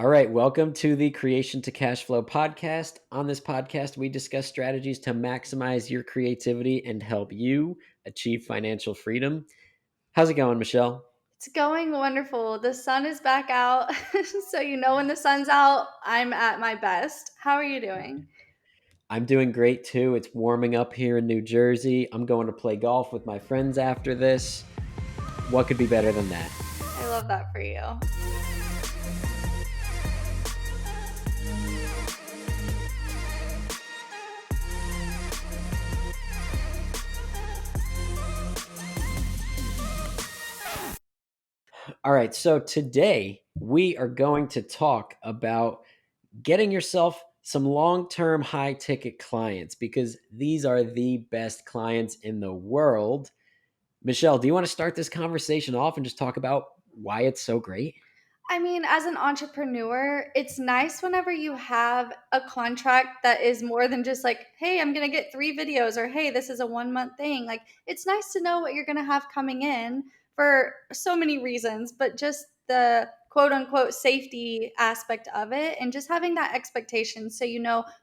All right, welcome to the Creation to Cash Flow podcast. On this podcast, we discuss strategies to maximize your creativity and help you achieve financial freedom. How's it going, Michelle? It's going wonderful. The sun is back out. So, when the sun's out, I'm at my best. How are you doing? I'm doing great too. It's warming up here in New Jersey. I'm going to play golf with my friends after this. What could be better than that? I love that for you. All right, so today we are going to talk about getting yourself some long term high ticket clients because these are the best clients in the world. Michelle, do you want to start this conversation off and just talk about why it's so great? As an entrepreneur, it's nice whenever you have a contract that is more than just like, hey, I'm going to get 3 videos, or hey, this is a 1 month thing. Like, it's nice to know what you're going to have coming in for so many reasons, but just the quote unquote safety aspect of it and just having that expectation. So,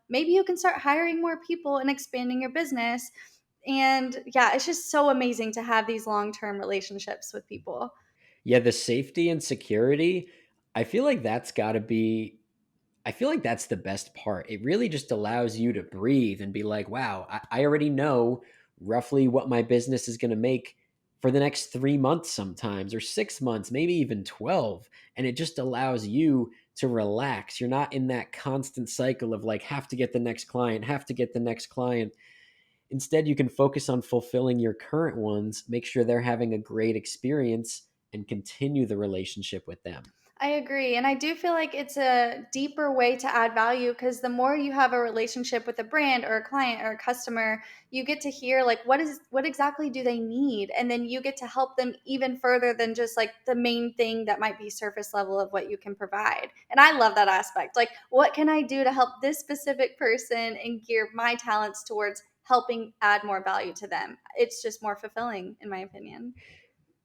maybe you can start hiring more people and expanding your business. And yeah, it's just so amazing to have these long term relationships with people. Yeah, the safety and security, I feel like that's got to be, I feel like that's the best part. It really just allows you to breathe and be like, wow, I already know roughly what my business is going to make for the next 3 months sometimes, or 6 months, maybe even 12. And it just allows you to relax. You're not in that constant cycle of like, have to get the next client, have to get the next client. Instead, you can focus on fulfilling your current ones, make sure they're having a great experience, and continue the relationship with them. I agree. And I do feel like it's a deeper way to add value because the more you have a relationship with a brand or a client or a customer, you get to hear like what exactly do they need? And then you get to help them even further than just like the main thing that might be surface level of what you can provide. And I love that aspect. Like, what can I do to help this specific person and gear my talents towards helping add more value to them? It's just more fulfilling in my opinion.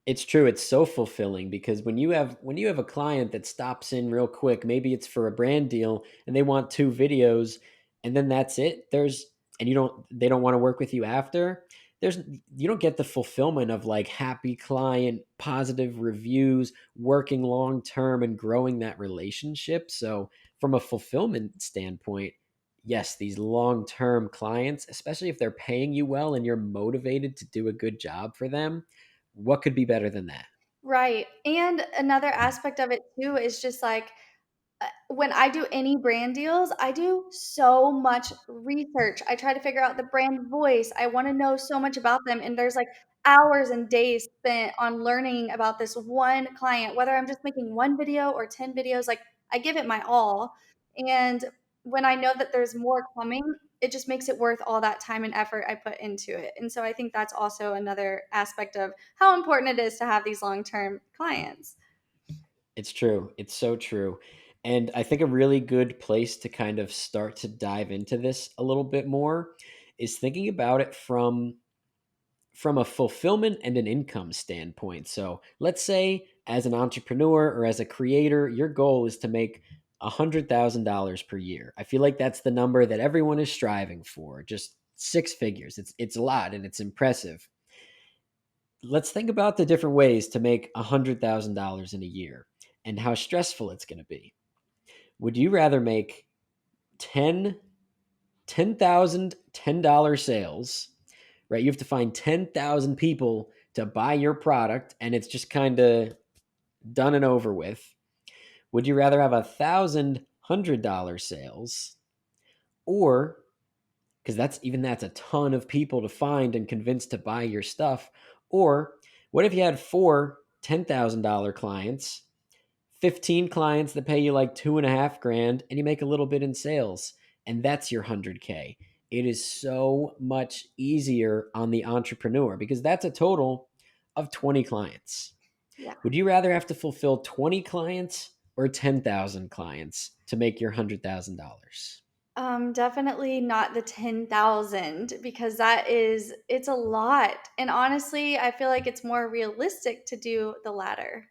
It's true. It's so fulfilling because when you have a client that stops in real quick, maybe it's for a brand deal and they want 2 videos and then that's it. There's and you don't they don't want to work with you after. There's you don't get the fulfillment of like happy client, positive reviews, working long term and growing that relationship. So from a fulfillment standpoint, yes, these long term clients, especially if they're paying you well and you're motivated to do a good job for them, what could be better than that? Right. And another aspect of it too is just like when I do any brand deals, I do so much research. I try to figure out the brand voice. I want to know so much about them. And there's like hours and days spent on learning about this one client, whether I'm just making 1 video or 10 videos, like I give it my all. And when I know that there's more coming, it just makes it worth all that time and effort I put into it. And so I think that's also another aspect of how important it is to have these long term clients. It's true. It's so true. And I think a really good place to kind of start to dive into this a little bit more is thinking about it from a fulfillment and an income standpoint. So, let's say as an entrepreneur or as a creator, your goal is to make $100,000 per year. I feel like that's the number that everyone is striving for, just 6 figures. It's a lot and it's impressive. Let's think about the different ways to make $100,000 in a year and how stressful it's going to be. Would you rather make 10 10,000 $10 sales, right? You have to find 10,000 people to buy your product and it's just kind of done and over with. Would you rather have 1,000 $100 sales, or because that's a ton of people to find and convince to buy your stuff, or what if you had four $10,000 clients, 15 clients that pay you like 2.5 grand, and you make a little bit in sales, and that's your 100K. It is so much easier on the entrepreneur because that's a total of 20 clients. Yeah. Would you rather have to fulfill 20 clients or 10,000 clients to make your $100,000? Definitely not the 10,000 because it's a lot. And honestly, I feel like it's more realistic to do the latter.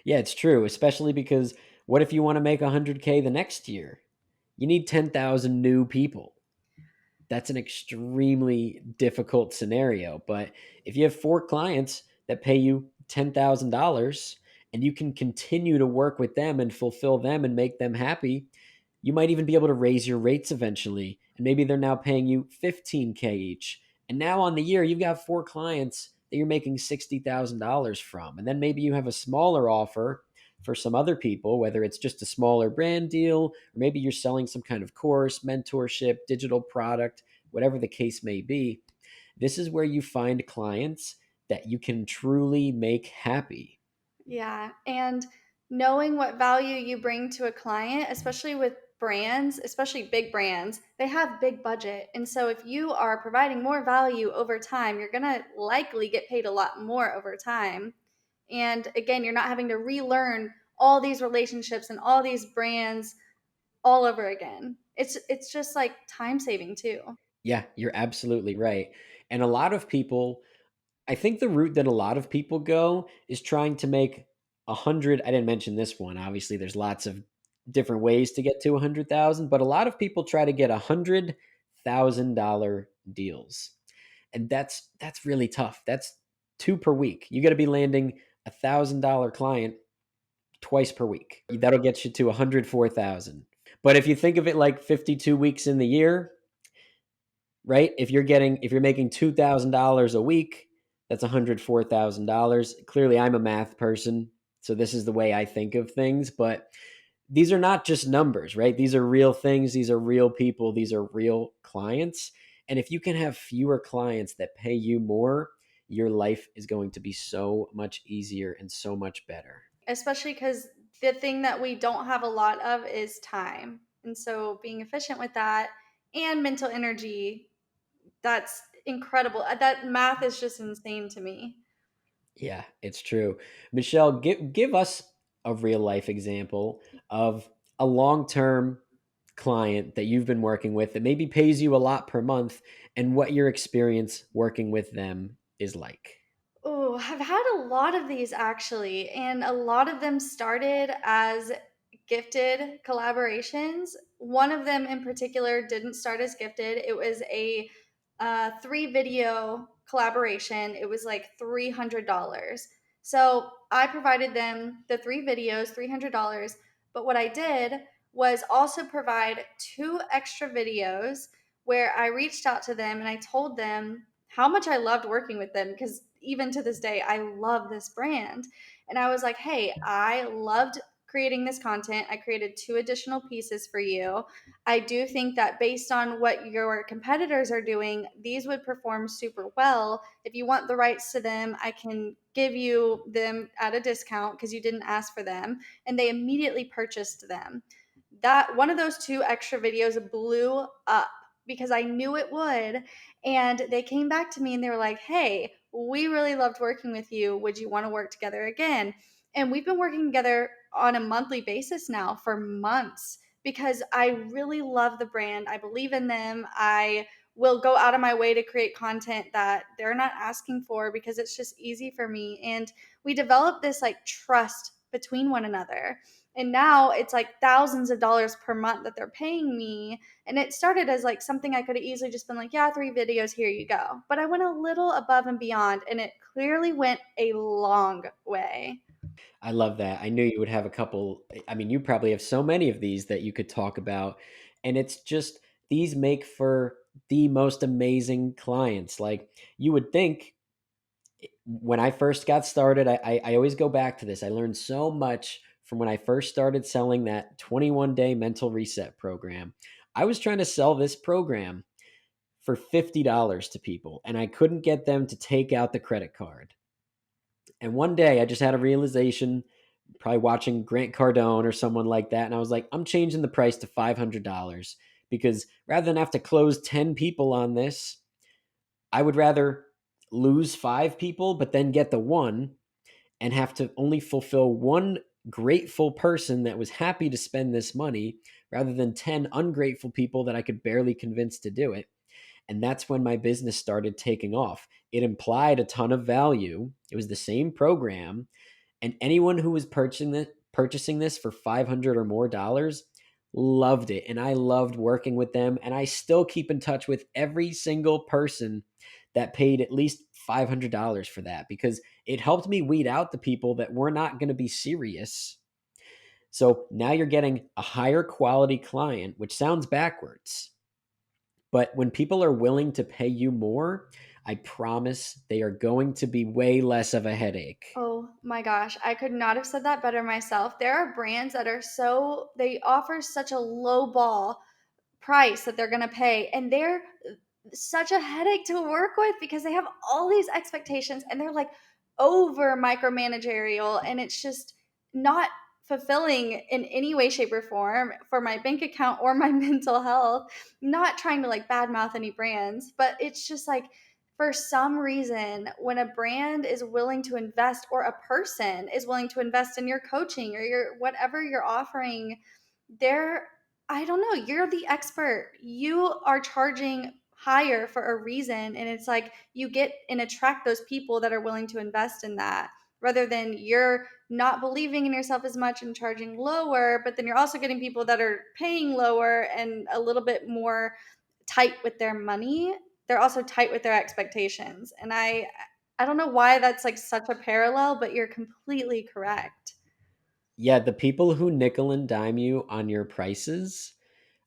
Yeah, it's true, especially because What if you want to make 100K the next year? You need 10,000 new people. That's an extremely difficult scenario. But if you have four clients that pay you $10,000 and you can continue to work with them and fulfill them and make them happy, you might even be able to raise your rates eventually. And maybe they're now paying you 15K each. And now on the year, you've got four clients that you're making $60,000 from. And then maybe you have a smaller offer for some other people, whether it's just a smaller brand deal, or maybe you're selling some kind of course, mentorship, digital product, whatever the case may be. This is where you find clients that you can truly make happy. Yeah, and knowing what value you bring to a client, especially with brands, especially big brands, they have big budget. And so if you are providing more value over time, you're going to likely get paid a lot more over time. And again, you're not having to relearn all these relationships and all these brands all over again. It's just like time saving too. Yeah, you're absolutely right. And a lot of people, I think the route that a lot of people go is trying to make 100. I didn't mention this one. Obviously, there's lots of different ways to get to 100,000, but a lot of people try to get $100,000 deals. And that's really tough. That's two per week. You got to be landing $1,000 client twice per week. That'll get you to 104,000. But if you think of it like 52 weeks in the year, right? If you're making $2,000 a week, that's $104,000. Clearly, I'm a math person, so this is the way I think of things. But these are not just numbers, right? These are real things. These are real people. These are real clients. And if you can have fewer clients that pay you more, your life is going to be so much easier and so much better. Especially because the thing that we don't have a lot of is time. And so being efficient with that and mental energy, that's incredible. That math is just insane to me. Yeah, it's true. Michelle, give us a real life example of a long term client that you've been working with that maybe pays you a lot per month and what your experience working with them is like. Oh, I've had a lot of these actually, and a lot of them started as gifted collaborations. One of them in particular didn't start as gifted. It was a three video collaboration. It was like $300. So I provided them the three videos, $300. But what I did was also provide two extra videos where I reached out to them and I told them how much I loved working with them because even to this day, I love this brand. And I was like, hey, I loved creating this content. I created two additional pieces for you. I do think that based on what your competitors are doing, these would perform super well. If you want the rights to them, I can give you them at a discount because you didn't ask for them. And they immediately purchased them. That one of those two extra videos blew up because I knew it would. And they came back to me and they were like, hey, we really loved working with you. Would you want to work together again? And we've been working together on a monthly basis now for months because I really love the brand. I believe in them. I will go out of my way to create content that they're not asking for because it's just easy for me. And we developed this like trust between one another. And now it's like thousands of dollars per month that they're paying me. And it started as like something I could have easily just been like, yeah, three videos, here you go. But I went a little above and beyond, and it clearly went a long way. I love that. I knew you would have a couple. I mean, you probably have so many of these that you could talk about. And it's just, these make for the most amazing clients. Like you would think when I first got started, I always go back to this. I learned so much from when I first started selling that 21-day mental reset program. I was trying to sell this program for $50 to people, and I couldn't get them to take out the credit card. And one day I just had a realization, probably watching Grant Cardone or someone like that. And I was like, I'm changing the price to $500 because rather than have to close 10 people on this, I would rather lose five people, but then get the one and have to only fulfill one grateful person that was happy to spend this money rather than 10 ungrateful people that I could barely convince to do it. And that's when my business started taking off. It implied a ton of value. It was the same program. And anyone who was purchasing this for 500 or more dollars, loved it. And I loved working with them. And I still keep in touch with every single person that paid at least $500 for that because it helped me weed out the people that were not going to be serious. So now you're getting a higher quality client, which sounds backwards. But when people are willing to pay you more, I promise they are going to be way less of a headache. Oh my gosh, I could not have said that better myself. There are brands that are so they offer such a low ball price that they're gonna pay, and they're such a headache to work with because they have all these expectations and they're like over micromanagerial, and it's just not fulfilling in any way, shape, or form for my bank account or my mental health. Not trying to like badmouth any brands, but it's just like for some reason, when a brand is willing to invest or a person is willing to invest in your coaching or your whatever you're offering, they're I don't know, you're the expert. You are charging higher for a reason, and it's like you get and attract those people that are willing to invest in that rather than you're not believing in yourself as much and charging lower, but then you're also getting people that are paying lower and a little bit more tight with their money. They're also tight with their expectations. And I don't know why that's like such a parallel, but you're completely correct. Yeah, the people who nickel and dime you on your prices,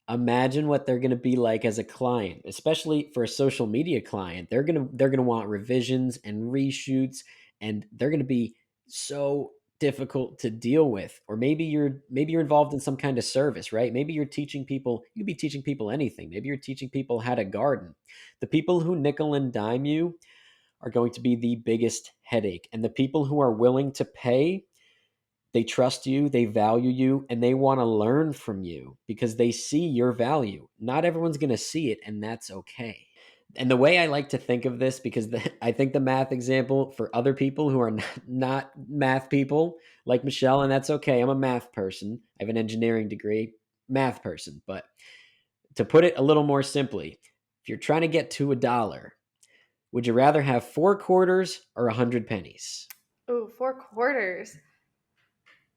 imagine what they're going to be like as a client, especially for a social media client. They're going to want revisions and reshoots, and they're going to be so difficult to deal with. Or maybe you're involved in some kind of service, right? Maybe you're teaching people, you could be teaching people anything. Maybe you're teaching people how to garden. The people who nickel and dime you are going to be the biggest headache. And the people who are willing to pay, they trust you, they value you, and they want to learn from you because they see your value. Not everyone's going to see it, and that's okay. And the way I like to think of this, because I think the math example for other people who are not math people, like Michelle, and that's okay. I'm a math person, I have an engineering degree, math person. But to put it a little more simply, if you're trying to get to a dollar, would you rather have 4 quarters or 100 pennies? Ooh, 4 quarters.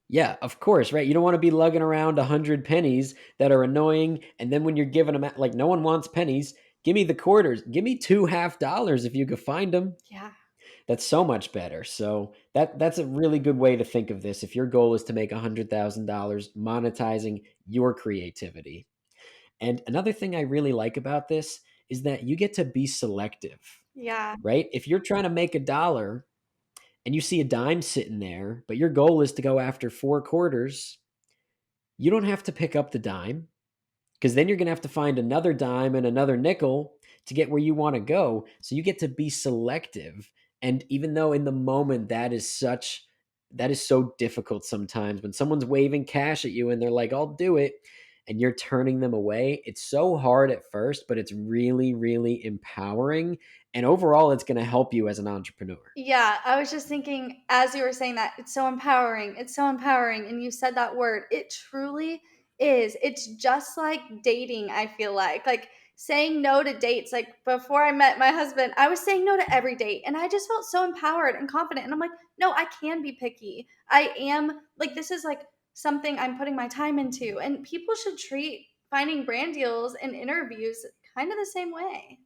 Yeah, of course, right? You don't want to be lugging around 100 pennies that are annoying. And then when you're giving them out, like no one wants pennies, give me the quarters. Give me two half dollars if you could find them. Yeah. That's so much better. So that's a really good way to think of this. If your goal is to make $100,000 monetizing your creativity. And another thing I really like about this is that you get to be selective, Yeah. right? If you're trying to make a dollar and you see a dime sitting there, but your goal is to go after 4 quarters, you don't have to pick up the dime because then you're going to have to find another dime and another nickel to get where you want to go. So you get to be selective. And even though in the moment that is so difficult sometimes when someone's waving cash at you and they're like, I'll do it. And you're turning them away. It's so hard at first, but it's really, really empowering. And overall, it's going to help you as an entrepreneur. Yeah, I was just thinking as you were saying that, it's so empowering. It's so empowering. And you said that word. It truly is. It's just like dating, I feel like. Like saying no to dates. Like before I met my husband, I was saying no to every date. And I just felt so empowered and confident. And I'm like, no, I can be picky. I am like, this is like something I'm putting my time into. And people should treat finding brand deals and interviews kind of the same way.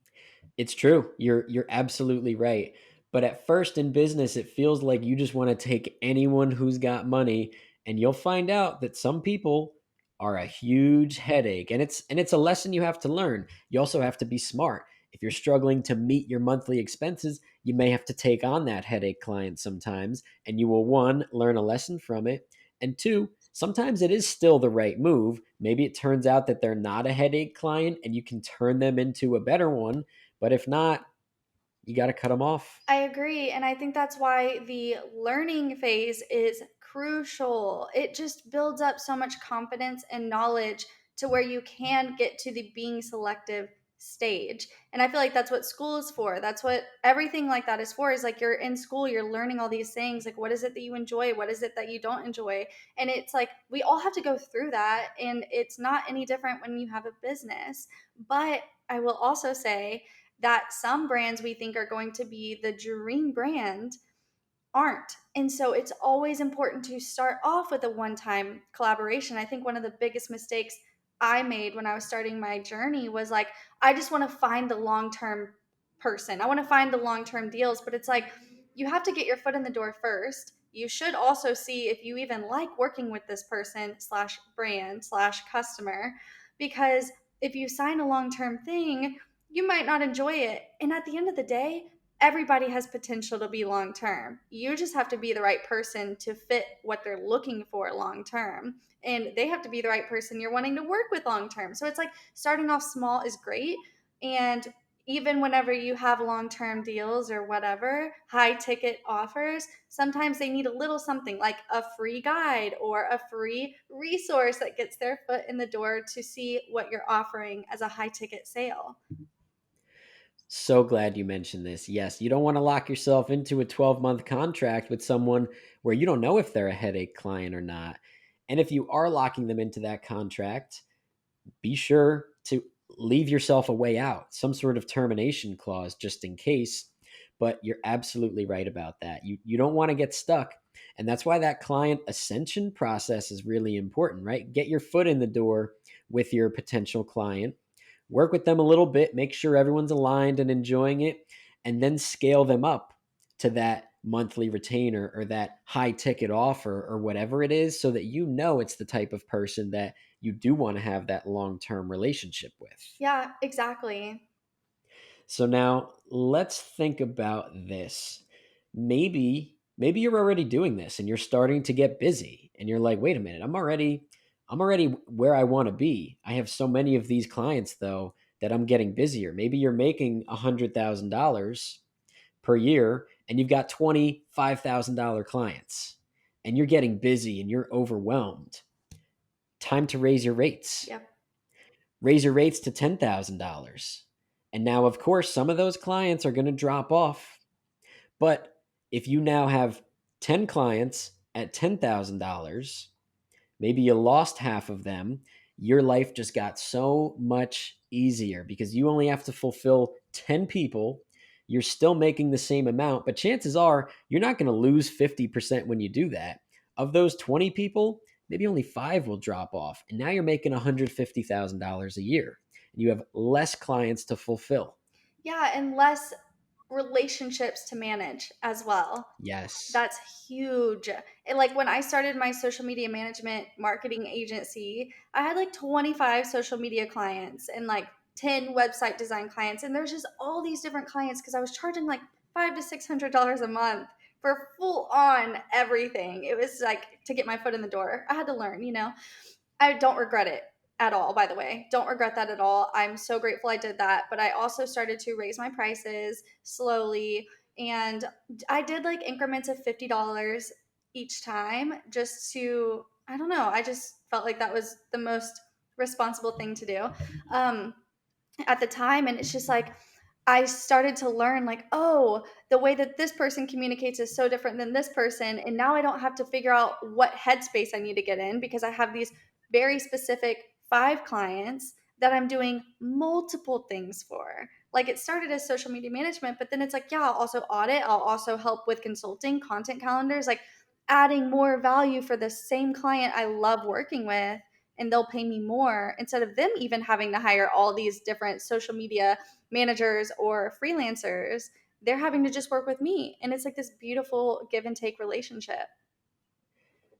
It's true. You're absolutely right. But at first in business, it feels like you just want to take anyone who's got money, and you'll find out that some people are a huge headache. And it's a lesson you have to learn. You also have to be smart. If you're struggling to meet your monthly expenses, you may have to take on that headache client sometimes, and you will one, learn a lesson from it, and two, sometimes it is still the right move. Maybe it turns out that they're not a headache client and you can turn them into a better one, but if not, you got to cut them off. I agree. And I think that's why the learning phase is crucial. It just builds up so much confidence and knowledge to where you can get to the being selective stage. And I feel like that's what school is for. That's what everything like that is for is like you're in school, you're learning all these things. Like, what is it that you enjoy? What is it that you don't enjoy? And it's like we all have to go through that. And it's not any different when you have a business. But I will also say, that some brands we think are going to be the dream brand aren't. And so it's always important to start off with a one time collaboration. I think one of the biggest mistakes I made when I was starting my journey was like, I just want to find the long term person. I want to find the long term deals, but it's like, you have to get your foot in the door first. You should also see if you even like working with this person slash brand slash customer, because if you sign a long term thing, you might not enjoy it. And at the end of the day, everybody has potential to be long term. You just have to be the right person to fit what they're looking for long term. And they have to be the right person you're wanting to work with long term. So it's like starting off small is great. And even whenever you have long term deals or whatever, high ticket offers, sometimes they need a little something like a free guide or a free resource that gets their foot in the door to see what you're offering as a high ticket sale. So glad you mentioned this. Yes, you don't want to lock yourself into a 12-month contract with someone where you don't know if they're a headache client or not. And if you are locking them into that contract, be sure to leave yourself a way out, some sort of termination clause just in case. But you're absolutely right about that. You don't want to get stuck. And that's why that client ascension process is really important, right? Get your foot in the door with your potential client, work with them a little bit, make sure everyone's aligned and enjoying it, and then scale them up to that monthly retainer or that high ticket offer or whatever it is, so that you know it's the type of person that you do want to have that long term relationship with. Yeah, exactly. So now let's think about this. Maybe you're already doing this and you're starting to get busy and you're like, "Wait a minute, I'm already where I want to be. I have so many of these clients though that I'm getting busier." Maybe you're making $100,000 per year and you've got $25,000 clients and you're getting busy and you're overwhelmed. Time to raise your rates. Yep. Raise your rates to $10,000. And now, of course, some of those clients are going to drop off. But if you now have 10 clients at $10,000, maybe you lost half of them, your life just got so much easier because you only have to fulfill 10 people. You're still making the same amount, but chances are you're not going to lose 50% when you do that. Of those 20 people, maybe only five will drop off. And now you're making $150,000 a year. And you have less clients to fulfill. Yeah, and less relationships to manage as well. Yes. That's huge. And like when I started my social media management marketing agency, I had like 25 social media clients and like 10 website design clients. And there's just all these different clients because I was charging like $500 to $600 a month for full on everything. It was like to get my foot in the door. I had to learn, you know. I don't regret it at all, by the way. Don't regret that at all. I'm so grateful I did that. But I also started to raise my prices slowly. And I did like increments of $50 each time just to, I don't know, I just felt like that was the most responsible thing to do. Um, at the time, and it's just like I started to learn like, oh, the way that this person communicates is so different than this person, and now I don't have to figure out what headspace I need to get in because I have these very specific 5 clients that I'm doing multiple things for. Like it started as social media management, but then it's like, yeah, I'll also audit, I'll also help with consulting, content calendars, like adding more value for the same client I love working with, and they'll pay me more instead of them even having to hire all these different social media managers or freelancers. They're having to just work with me. And it's like this beautiful give and take relationship.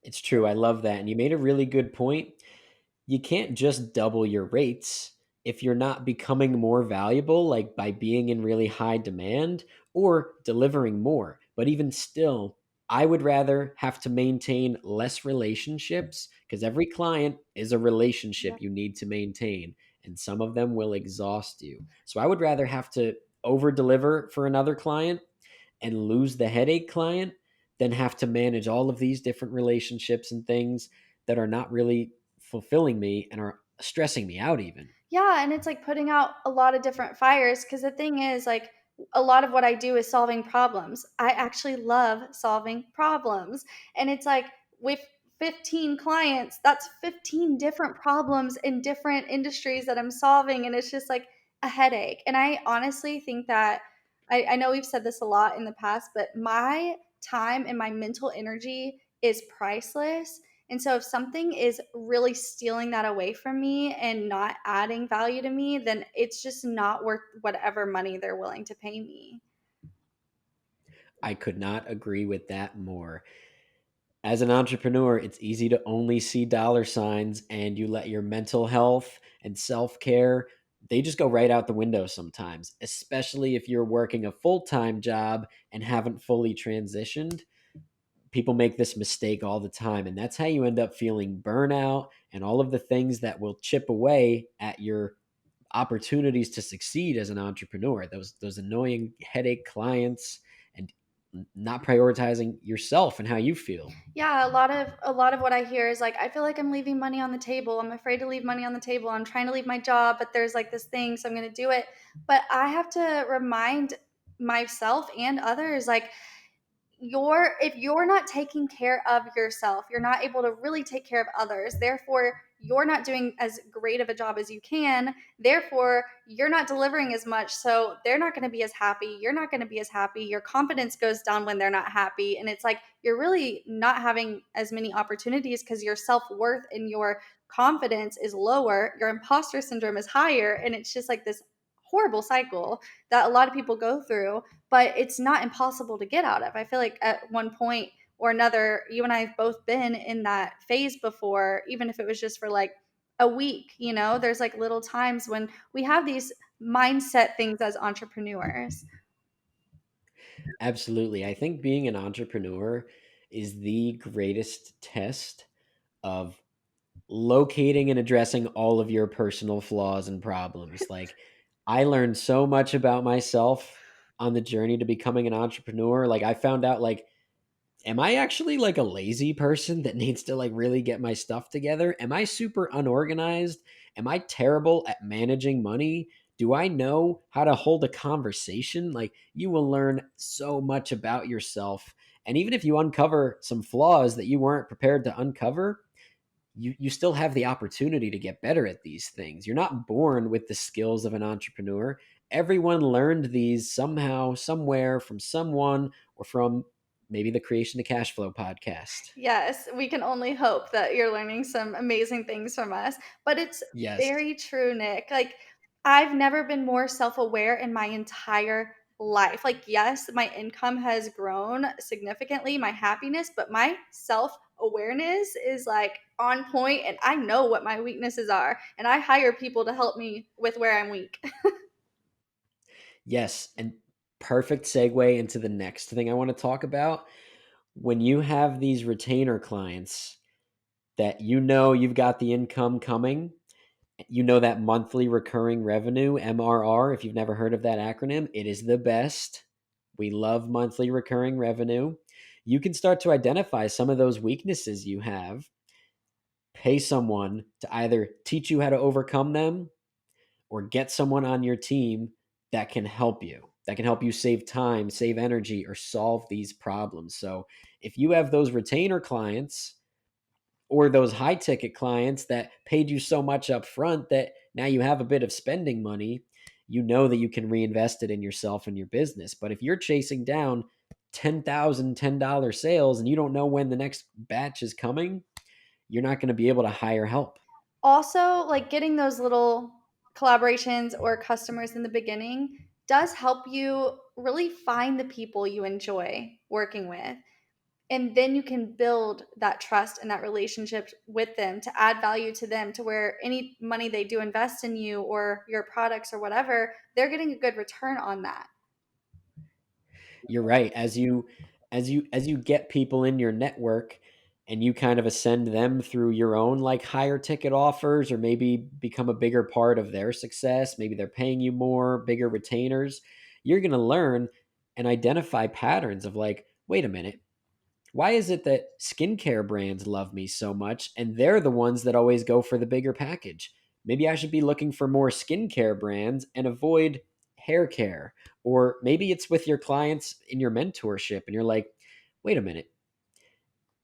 It's true. I love that. And you made a really good point. You can't just double your rates if you're not becoming more valuable, like by being in really high demand or delivering more. But even still, I would rather have to maintain less relationships because every client is a relationship Yep. you need to maintain, and some of them will exhaust you. So I would rather have to over deliver for another client and lose the headache client than have to manage all of these different relationships and things that are not really fulfilling me and are stressing me out even. Yeah, and it's like putting out a lot of different fires because the thing is like a lot of what I do is solving problems. I actually love solving problems. And it's like with 15 clients, that's 15 different problems in different industries that I'm solving, and it's just like a headache. And I honestly think that I know we've said this a lot in the past, but my time and my mental energy is priceless. And so if something is really stealing that away from me and not adding value to me, then it's just not worth whatever money they're willing to pay me. I could not agree with that more. As an entrepreneur, it's easy to only see dollar signs and you let your mental health and self care, they just go right out the window sometimes, especially if you're working a full time job and haven't fully transitioned. People make this mistake all the time. And that's how you end up feeling burnout and all of the things that will chip away at your opportunities to succeed as an entrepreneur. Those annoying headache clients and not prioritizing yourself and how you feel. Yeah, a lot of what I hear is like, I feel like I'm leaving money on the table. I'm afraid to leave money on the table. I'm trying to leave my job, but there's like this thing, so I'm going to do it. But I have to remind myself and others like, if you're not taking care of yourself, you're not able to really take care of others. Therefore, you're not doing as great of a job as you can. Therefore, you're not delivering as much. So they're not going to be as happy. You're not going to be as happy. Your confidence goes down when they're not happy. And it's like you're really not having as many opportunities because your self worth and your confidence is lower. Your imposter syndrome is higher. And it's just like this horrible cycle that a lot of people go through, but it's not impossible to get out of. I feel like at one point or another, you and I have both been in that phase before, even if it was just for like a week. There's like little times when we have these mindset things as entrepreneurs. Absolutely. I think being an entrepreneur is the greatest test of locating and addressing all of your personal flaws and problems. Like, I learned so much about myself on the journey to becoming an entrepreneur. Like, I found out, like, am I actually like a lazy person that needs to like really get my stuff together? Am I super unorganized? Am I terrible at managing money? Do I know how to hold a conversation? Like, you will learn so much about yourself. And even if you uncover some flaws that you weren't prepared to uncover, you still have the opportunity to get better at these things. You're not born with the skills of an entrepreneur. Everyone learned these somehow, somewhere, from someone, or from maybe the Creation to Cash Flow podcast. Yes, we can only hope that you're learning some amazing things from us. But it's Yes. very true, Nick. Like, I've never been more self aware in my entire life. Like, yes, my income has grown significantly, my happiness, but my self awareness is like on point, and I know what my weaknesses are. And I hire people to help me with where I'm weak. Yes. And perfect segue into the next thing I want to talk about. When you have these retainer clients that you know you've got the income coming, you know that monthly recurring revenue, MRR, if you've never heard of that acronym, it is the best. We love monthly recurring revenue. You can start to identify some of those weaknesses you have, pay someone to either teach you how to overcome them or get someone on your team that can help you save time, save energy, or solve these problems. So if you have those retainer clients, or those high ticket clients that paid you so much up front that now you have a bit of spending money, you know that you can reinvest it in yourself and your business. But if you're chasing down 10,000 $10 sales and you don't know when the next batch is coming, you're not going to be able to hire help. Also, like getting those little collaborations or customers in the beginning does help you really find the people you enjoy working with. And then you can build that trust and that relationship with them to add value to them, to where any money they do invest in you or your products or whatever, they're getting a good return on that. You're right. As you get people in your network and you kind of ascend them through your own like higher ticket offers or maybe become a bigger part of their success, maybe they're paying you more, bigger retainers, you're going to learn and identify patterns of like, wait a minute, why is it that skincare brands love me so much and they're the ones that always go for the bigger package? Maybe I should be looking for more skincare brands and avoid hair care. Or maybe it's with your clients in your mentorship and you're like, wait a minute,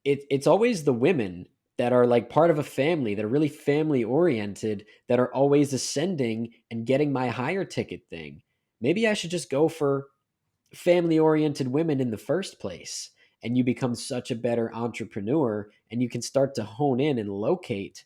it's always the women that are like part of a family that are really family oriented that are always ascending and getting my higher ticket thing. Maybe I should just go for family oriented women in the first place. and you become such a better entrepreneur, and you can start to hone in and locate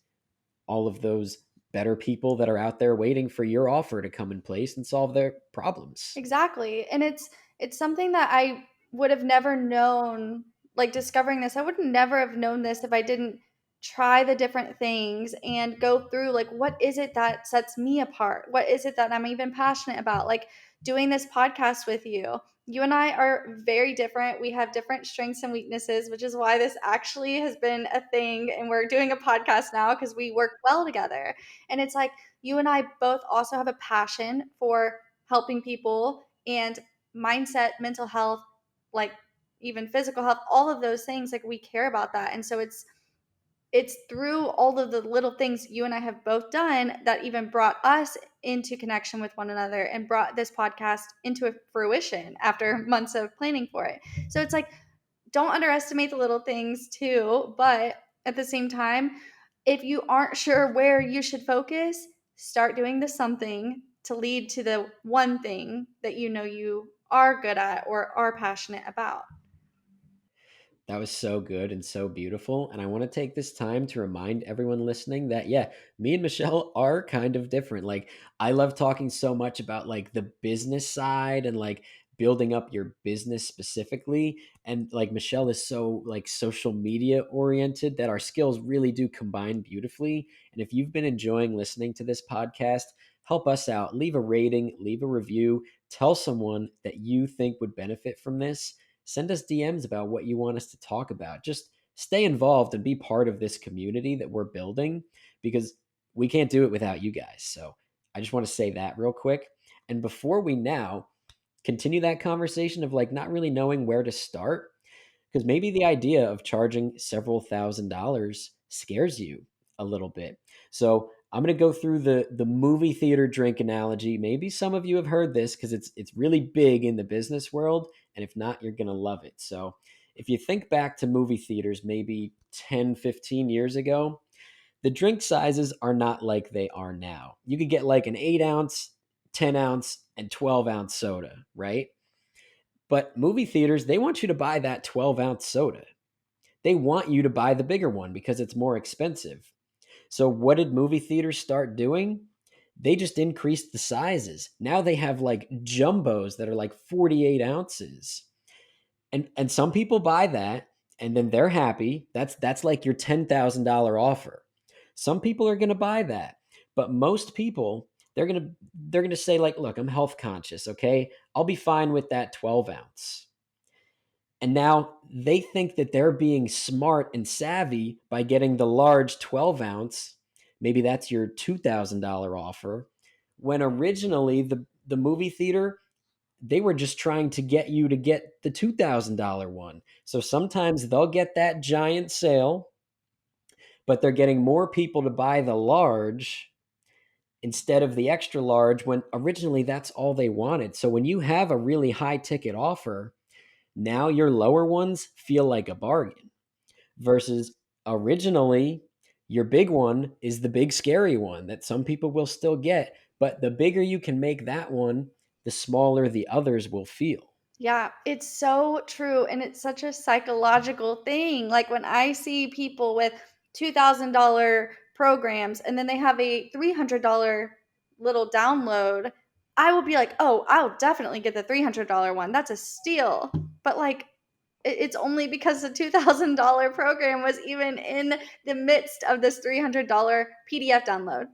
all of those better people that are out there waiting for your offer to come in place and solve their problems. Exactly, and it's something that I would have never known, like, discovering this, I would never have known this if I didn't try the different things and go through, like, what is it that sets me apart? What is it that I'm even passionate about? Like, doing this podcast with you. You and I are very different. We have different strengths and weaknesses, which is why this actually has been a thing, and we're doing a podcast now because we work well together. And it's like you and I both also have a passion for helping people and mindset, mental health, like even physical health, all of those things, like we care about that. And so it's through all of the little things you and I have both done that even brought us into connection with one another and brought this podcast into a fruition after months of planning for it. So it's like, don't underestimate the little things too, but at the same time, if you aren't sure where you should focus, start doing the something to lead to the one thing that you know you are good at or are passionate about. That was so good and so beautiful. And I want to take this time to remind everyone listening that, yeah, me and Michelle are kind of different. Like, I love talking so much about like the business side and like building up your business specifically. And like, Michelle is so like social media oriented that our skills really do combine beautifully. And if you've been enjoying listening to this podcast, help us out. Leave a rating, leave a review, tell someone that you think would benefit from this. Send us DMs about what you want us to talk about. Just stay involved and be part of this community that we're building, because we can't do it without you guys. So I just want to say that real quick. And before we now continue that conversation of like not really knowing where to start, because maybe the idea of charging several $1,000s scares you a little bit. So I'm going to go through the movie theater drink analogy. Maybe some of you have heard this because it's really big in the business world, and if not, you're going to love it. So if you think back to movie theaters maybe 10, 15 years ago, the drink sizes are not like they are now. You could get like an 8 ounce, 10 ounce, and 12 ounce soda, right? But movie theaters, they want you to buy that 12 ounce soda. They want you to buy the bigger one because it's more expensive. So, what did movie theaters start doing? They just increased the sizes. Now they have like jumbos that are like 48 ounces. And some people buy that and then they're happy. That's like your $10,000 offer. Some people are going to buy that. But most people, they're going to say like, "Look, I'm health conscious, okay? I'll be fine with that 12 ounce." And now they think that they're being smart and savvy by getting the large 12 ounce. Maybe that's your $2,000 offer. When originally the movie theater, they were just trying to get you to get the $2,000 one. So sometimes they'll get that giant sale, but they're getting more people to buy the large instead of the extra large when originally that's all they wanted. So when you have a really high ticket offer, now your lower ones feel like a bargain versus originally your big one is the big scary one that some people will still get, but the bigger you can make that one, the smaller the others will feel. Yeah, it's so true. And it's such a psychological thing. Like when I see people with $2,000 programs and then they have a $300 little download, I will be like, oh, I'll definitely get the $300 one. That's a steal. But like, it's only because the $2,000 program was even in the midst of this $300 PDF download.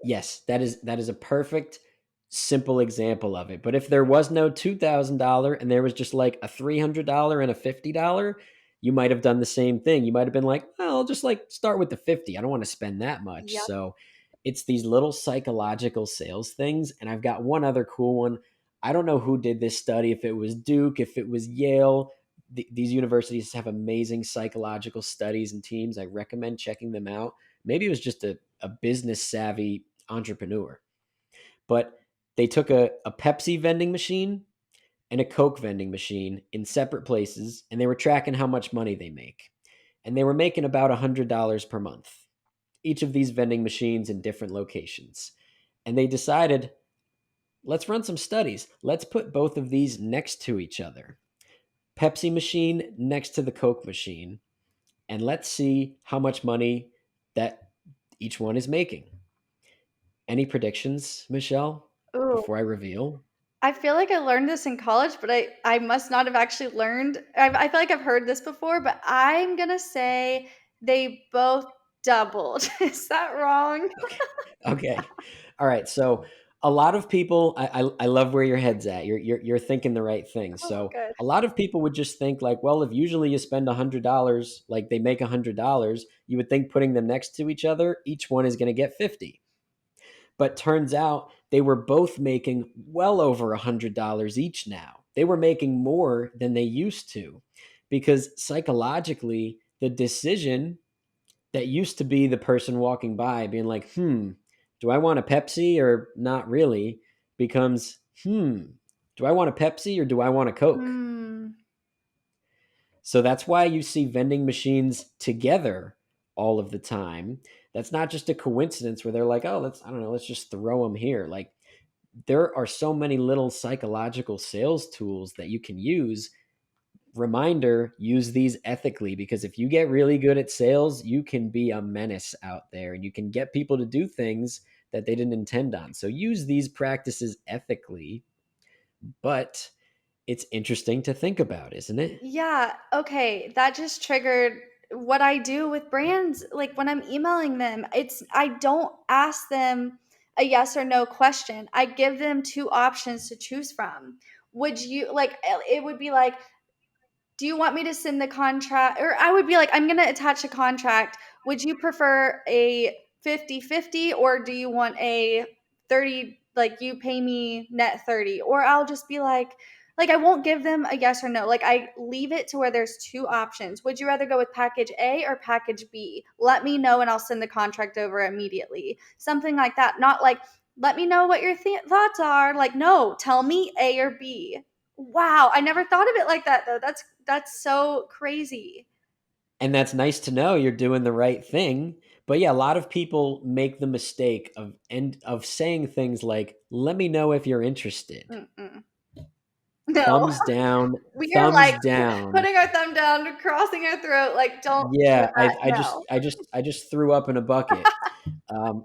Yes, that is a perfect simple example of it. But if there was no $2,000 and there was just like a $300 and a $50, you might have done the same thing. You might have been like, well, I'll just like start with the 50. I don't want to spend that much. Yep. So it's these little psychological sales things. And I've got one other cool one. I don't know who did this study, if it was Duke, if it was Yale. These universities have amazing psychological studies and teams. I recommend checking them out. Maybe it was just a business savvy entrepreneur. But they took a Pepsi vending machine and a Coke vending machine in separate places, and they were tracking how much money they make. And they were making about $100 per month, each of these vending machines in different locations. And they decided, let's run some studies. Let's put both of these next to each other. Pepsi machine next to the Coke machine, and let's see how much money that each one is making. Any predictions, Michelle, Ooh, before I reveal? I feel like I learned this in college, but I must not have actually learned. I feel like I've heard this before, but I'm gonna say they both doubled. Is that wrong? Okay. Okay. All right. So a lot of people, I love where your head's at. You're thinking the right thing. Oh, So good. a lot of people would just think like, well, if usually you spend $100, like they make $100, you would think putting them next to each other, each one is going to get 50. But turns out they were both making well over $100 each now. They were making more than they used to because psychologically, the decision that used to be the person walking by being like, do I want a Pepsi or not really? Becomes, do I want a Pepsi or do I want a Coke? Hmm. So that's why you see vending machines together all of the time. That's not just a coincidence where they're like, oh, I don't know, let's just throw them here. Like, there are so many little psychological sales tools that you can use. Reminder, use these ethically, because if you get really good at sales, you can be a menace out there and you can get people to do things that they didn't intend on. So use these practices ethically, but it's interesting to think about, isn't it? Yeah, okay, that just triggered what I do with brands, like, when I'm emailing them, I don't ask them a yes or no question, I give them 2 options to choose from. Would you like, it would be like, do you want me to send the contract, or I would be like, I'm going to attach a contract. Would you prefer a 50-50, or do you want a 30, like you pay me net 30? Or I'll just be like I won't give them a yes or no. Like I leave it to where there's two options. Would you rather go with package A or package B? Let me know and I'll send the contract over immediately. Something like that. Not like, let me know what your thoughts are. Like, no, tell me A or B. Wow, I never thought of it like that though. That's so crazy. And that's nice to know you're doing the right thing. But yeah, a lot of people make the mistake of saying things like, "Let me know if you're interested." Mm-mm. No, Thumbs down, we are thumbs like down. putting our thumb down, crossing our throat. Like, don't do Yeah, that. No. I just threw up in a bucket.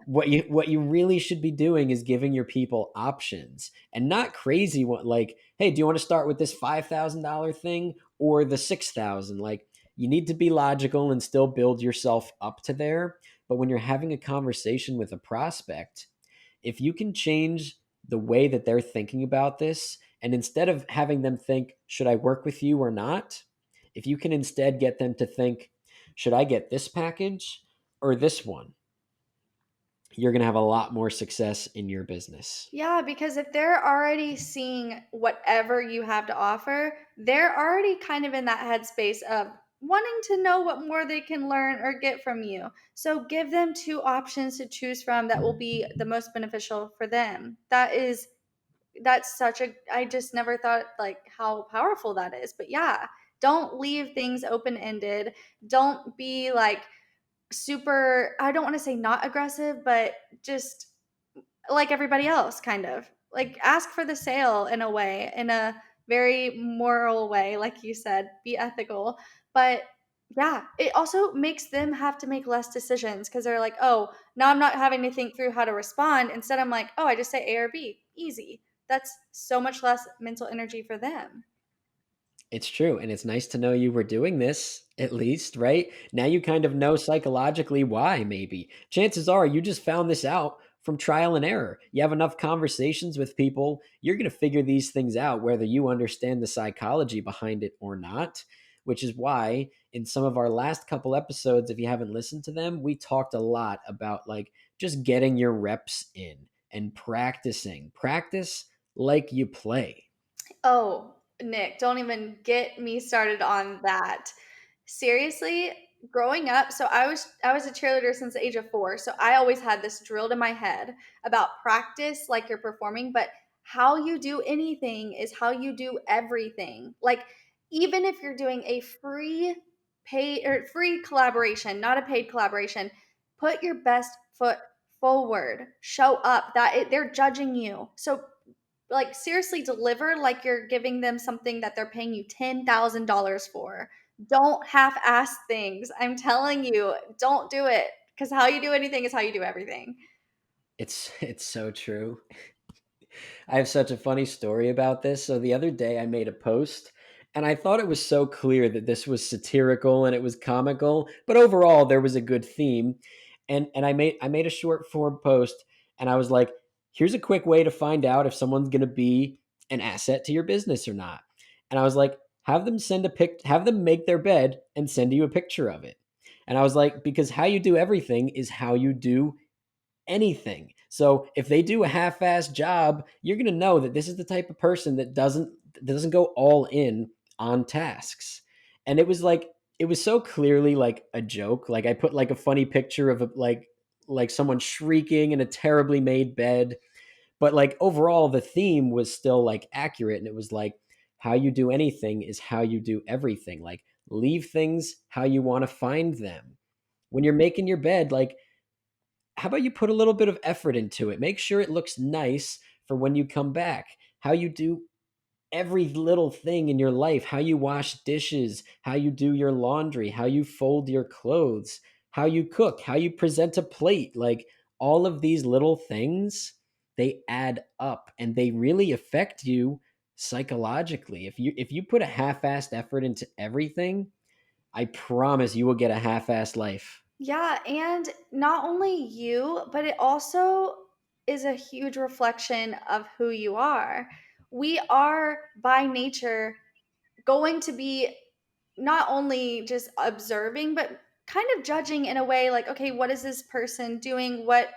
What you really should be doing is giving your people options, and not crazy one like, hey, do you want to start with this $5,000 thing or the 6,000? Like, you need to be logical and still build yourself up to there. But when you're having a conversation with a prospect, if you can change the way that they're thinking about this, and instead of having them think, should I work with you or not? If you can instead get them to think, should I get this package or this one? You're going to have a lot more success in your business. Yeah, because if they're already seeing whatever you have to offer, they're already kind of in that headspace of wanting to know what more they can learn or get from you. So give them two options to choose from that will be the most beneficial for them. That's such a, I just never thought like how powerful that is. But yeah, don't leave things open-ended. Don't be like super, I don't want to say not aggressive, but just like everybody else, kind of. Like ask for the sale in a way, in a very moral way, like you said, be ethical. But yeah, it also makes them have to make less decisions because they're like, oh, now I'm not having to think through how to respond. Instead, I'm like, oh, I just say A or B. Easy. That's so much less mental energy for them. It's true. And it's nice to know you were doing this, at least, right? Now you kind of know psychologically why, maybe. Chances are you just found this out from trial and error. You have enough conversations with people, you're going to figure these things out, whether you understand the psychology behind it or not, which is why in some of our last couple episodes, if you haven't listened to them, we talked a lot about like just getting your reps in and practicing. Practice like you play. Oh, Nick, don't even get me started on that. Seriously, growing up, so I was a cheerleader since the age of 4. So I always had this drilled in my head about practice like you're performing, but how you do anything is how you do everything. Like even if you're doing a free collaboration, not a paid collaboration, put your best foot forward. Show up. They're judging you. So like seriously deliver like you're giving them something that they're paying you $10,000 for. Don't half-ass things. I'm telling you, don't do it because how you do anything is how you do everything. It's so true. I have such a funny story about this. So the other day I made a post and I thought it was so clear that this was satirical and it was comical, but overall there was a good theme. And I made a short form post and I was like, here's a quick way to find out if someone's going to be an asset to your business or not. And I was like, have them make their bed and send you a picture of it. And I was like, because how you do everything is how you do anything. So if they do a half-assed job, you're going to know that this is the type of person that doesn't go all in on tasks. And it was so clearly like a joke. Like I put like a funny picture of like someone shrieking in a terribly made bed, but like overall the theme was still like accurate and it was like how you do anything is how you do everything. Like leave things how you want to find them. When you're making your bed, like how about you put a little bit of effort into it? Make sure it looks nice for when you come back. How you do every little thing in your life, how you wash dishes, how you do your laundry, how you fold your clothes, how you cook, how you present a plate. Like all of these little things, they add up and they really affect you psychologically. If you put a half-assed effort into everything, I promise you will get a half-assed life. Yeah, and not only you, but it also is a huge reflection of who you are. We are by nature going to be not only just observing, but kind of judging in a way like, okay, what is this person doing? What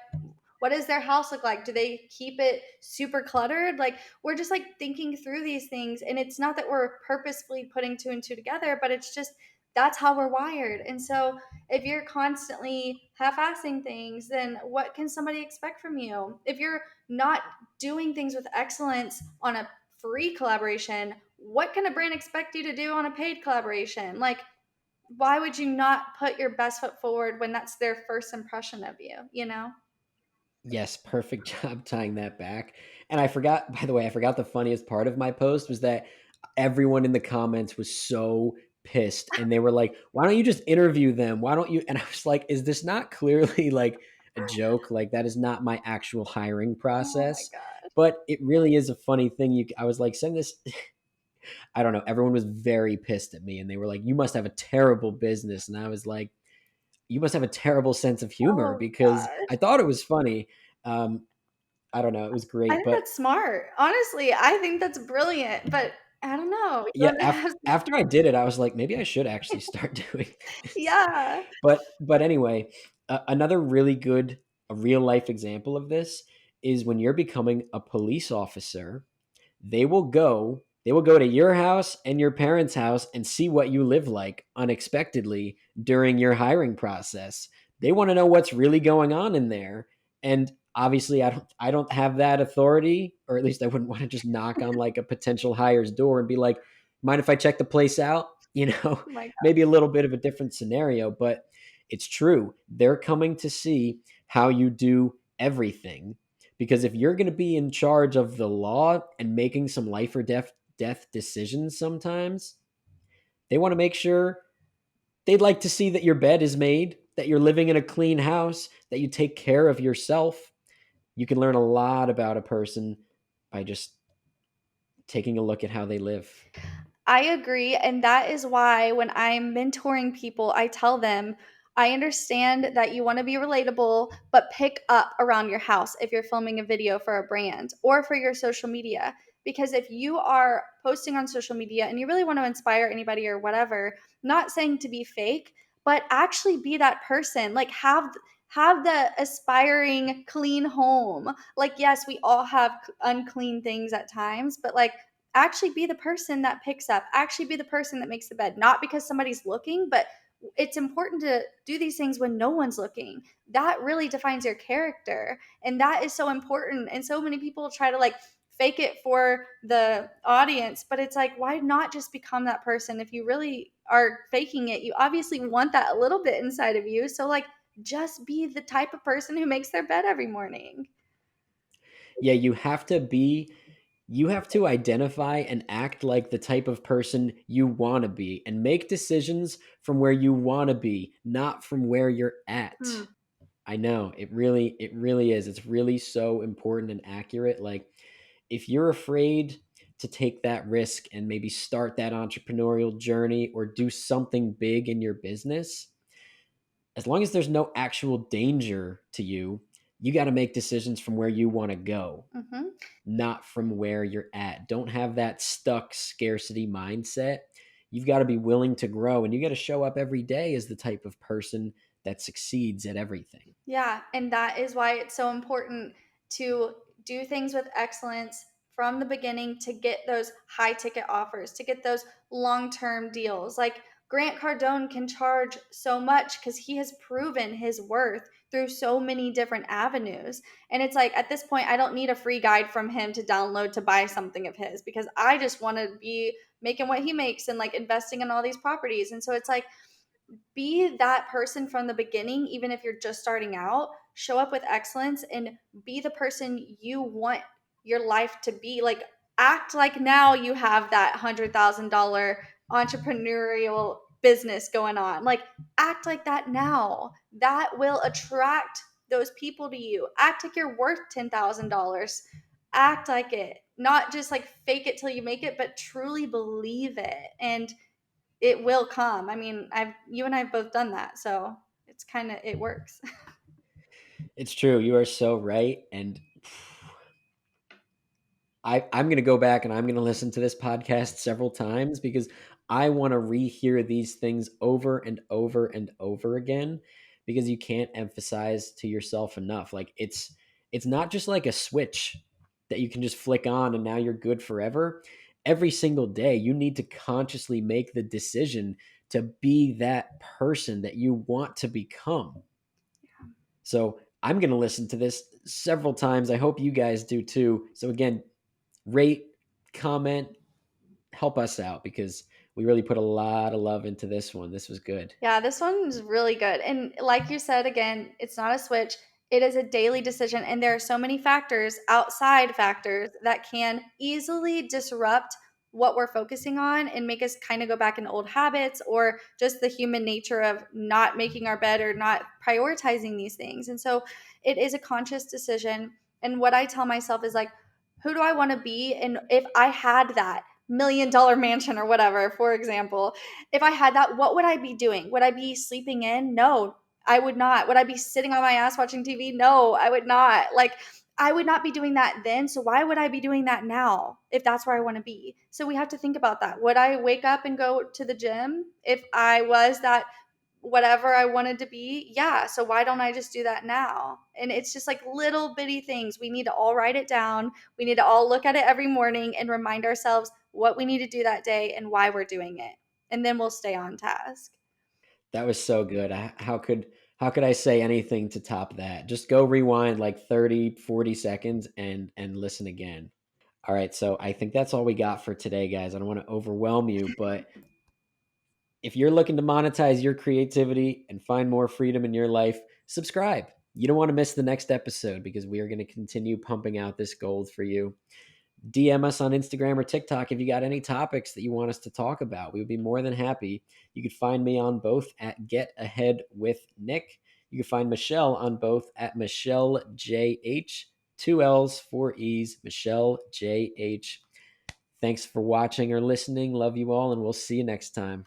does their house look like? Do they keep it super cluttered? Like we're just like thinking through these things and it's not that we're purposefully putting two and two together, but it's just that's how we're wired. And so if you're constantly half-assing things, then what can somebody expect from you? If you're not doing things with excellence on a free collaboration, what can a brand expect you to do on a paid collaboration? Like why would you not put your best foot forward when that's their first impression of you, you know? Yes, perfect job tying that back. And I forgot, by the way, I forgot the funniest part of my post was that everyone in the comments was so pissed and they were like, "Why don't you just interview them? Why don't you?" And I was like, "Is this not clearly like a joke? Like that is not my actual hiring Oh my process." god. But it really is a funny thing. I was like, "Send this." I don't know. Everyone was very pissed at me and they were like, "You must have a terrible business." And I was like, you must have a terrible sense of humor Oh because gosh. I thought it was funny. Um, I don't know. It was I great, think but that's smart. Honestly, I think that's brilliant, but I don't know. yeah, You have after I did it, I was like, maybe I should actually start doing this. yeah. But anyway, another really good a real life example of this is when you're becoming a police officer. They will go to your house and your parents' house and see what you live like unexpectedly during your hiring process. They want to know what's really going on in there. And obviously I don't have that authority, or at least I wouldn't want to just knock on like a potential hire's door and be like, mind if I check the place out? Oh my god. Maybe a little bit of a different scenario, but it's true. They're coming to see how you do everything, because if you're going to be in charge of the law and making some life or death decisions sometimes, they want to make sure, they'd like to see that your bed is made, that you're living in a clean house, that you take care of yourself. You can learn a lot about a person by just taking a look at how they live. I agree. And that is why when I'm mentoring people, I tell them, I understand that you want to be relatable, but pick up around your house if you're filming a video for a brand or for your social media. Because if you are posting on social media and you really want to inspire anybody or whatever, not saying to be fake, but actually be that person. Like have the aspiring clean home. Like yes, we all have unclean things at times, but like actually be the person that picks up, actually be the person that makes the bed, not because somebody's looking, but it's important to do these things when no one's looking. That really defines your character. And that is so important. And so many people try to like fake it for the audience, but it's like, why not just become that person? If you really are faking it, you obviously want that a little bit inside of you. So, like, just be the type of person who makes their bed every morning. Yeah, you have to be You have to identify and act like the type of person you want to be and make decisions from where you want to be, not from where you're at. Hmm. I know it really is. It's really so important and accurate. Like if you're afraid to take that risk and maybe start that entrepreneurial journey or do something big in your business, as long as there's no actual danger to you, you got to make decisions from where you want to go, Mhm. not from where you're at. Don't have that stuck scarcity mindset. You've got to be willing to grow and you got to show up every day as the type of person that succeeds at everything. Yeah, and that is why it's so important to do things with excellence from the beginning to get those high ticket offers, to get those long term deals. Like Grant Cardone can charge so much because he has proven his worth through so many different avenues. And it's like at this point, I don't need a free guide from him to download to buy something of his because I just want to be making what he makes and like investing in all these properties. And so it's like, be that person from the beginning, even if you're just starting out. Show up with excellence and be the person you want your life to be. Like, act like now you have that $100,000 entrepreneurial business going on. Like, act like that now. That will attract those people to you. Act like you're worth $10,000. Act like it. Not just like fake it till you make it, but truly believe it. And it will come. I mean, I've you and I've both done that, so it's kind of it works. It's true. You are so right. And I'm going to go back and I'm going to listen to this podcast several times because I want to rehear these things over and over and over again because you can't emphasize to yourself enough. Like it's not just like a switch that you can just flick on and now you're good forever. Every single day you need to consciously make the decision to be that person that you want to become. So I'm going to listen to this several times. I hope you guys do too. So again, rate, comment, help us out because we really put a lot of love into this one. This was good. Yeah, this one's really good. And like you said, again, it's not a switch. It is a daily decision. And there are so many factors, outside factors, that can easily disrupt what we're focusing on and make us kind of go back in old habits or just the human nature of not making our bed or not prioritizing these things. And so it is a conscious decision. And what I tell myself is like, who do I want to be? And if I had that $1 million mansion or whatever, for example, if I had that, what would I be doing? Would I be sleeping in? No, I would not. Would I be sitting on my ass watching TV? No, I would not. Like, I would not be doing that then. So why would I be doing that now if that's where I want to be? So we have to think about that. Would I wake up and go to the gym if I was that whatever I wanted to be? Yeah. So why don't I just do that now? And it's just like little bitty things. We need to all write it down. We need to all look at it every morning and remind ourselves what we need to do that day and why we're doing it, and then we'll stay on task. That was so good. How could I say anything to top that? Just go rewind like 30, 40 seconds and listen again. All right, so I think that's all we got for today, guys. I don't want to overwhelm you, but if you're looking to monetize your creativity and find more freedom in your life, subscribe. You don't want to miss the next episode because we are going to continue pumping out this gold for you. DM us on Instagram or TikTok if you got any topics that you want us to talk about. We would be more than happy. You could find me on both at Get Ahead with Nick. You can find Michelle on both at Michelle JH, two L's, four E's, Michelle JH. Thanks for watching or listening. Love you all, and we'll see you next time.